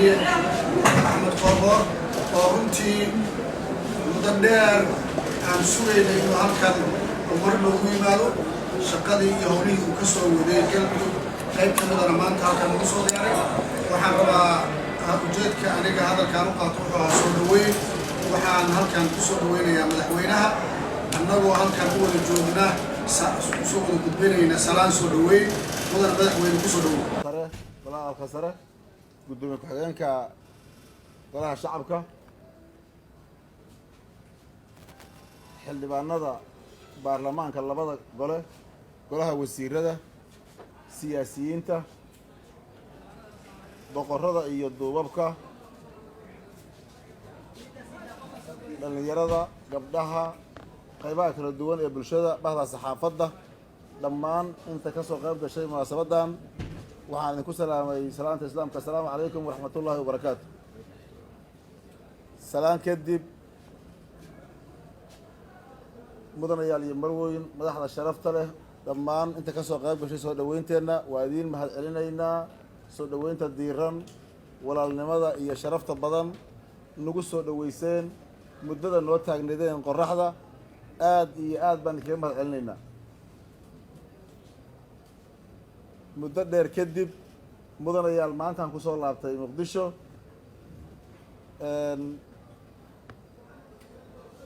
مدحوينيه أحمد قربور ورنتي مدنير عن سوريا إنه هالكان أمر لغوي ماله شقدي يهوني وكسر ودي كلب قيب كم هذا رمان هالكان مقصود يعني وحن ربع وجدك أنا هذا كان قاطع صدوي وحن هالكان كسر وين يا مدحوينها أنه هالكان هو الجودنا سوق الكتبين سلام صدوي ولا مدحوين كسر دوي. ولا الخسارة قدوم الحجان ولا شعبك حل بانada baarlamaanka labada gole golaha wasiirada siyaasiyiinta boqorada iyo duubabka dhalinyarada gabdhaha qaybaha kala duwan ee bulshada bahda saxaafadda dhammaan inta ka soo qayb gashay munaasabadan waxaan idinku salaamay salaanta islaamka assalaamu calaykum waraxmatullaahi wabarakaatu salaan kadib mudanayaal iyo marwooyin madaxda sharafta leh dhammaan inta ka soo qayb gashay soo dhawaynteenna waa idiin mahad celinaynaa soo dhawaynta diiran walaalnimada iyo sharafta badan nagu soo dhawayseen muddada noo taagneedeen qorraxda aad iyo aad baan idinkaga mahad celinaynaa muddo dheer kadib mudanayaal maantaan kusoo laabtay muqdisho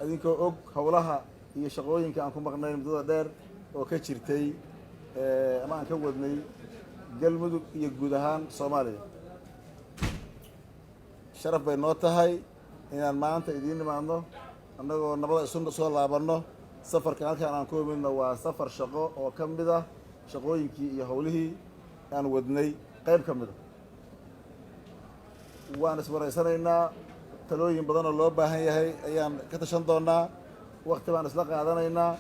idinkoo og howlaha iyo shaqooyinka aan ku maqnayn muddada dheer oo ka jirtay ama aan ka wadnay galmudug iyo guud ahaan soomaaliya sharaf bay noo tahay inaan maanta idiin nimaadno annagoo nabada isu soo laabanno safarkan halkaan aan ku imidno waa safar shaqo oo ka mid ah shaqooyinkii iyo howlihii aan wadnay qayb ka mid a waan iswaraysanaynaa talooyin badan oo loo baahan yahay ayaan ka tashan doonaa waqti baan isla qaadanaynaa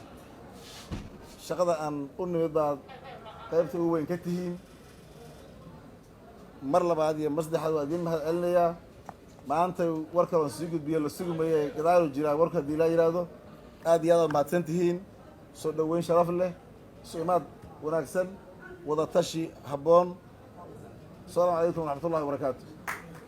shaqada aan u nimid baad qaybta ugu weyn ka tihiin mar labaad iyo mar saddexaad waa idiin mahad celinayaa maanta war kaloon sii gudbiyo la sugumaye gadaalu jiraa warka haddii laa yidhaahdo aad iyo aad aad mahadsan tihiin soo dhoweyn sharaf leh soo imaad wanaagsan wada tashi habboon asalaamu calaykum waraxmatullahi wabarakaatu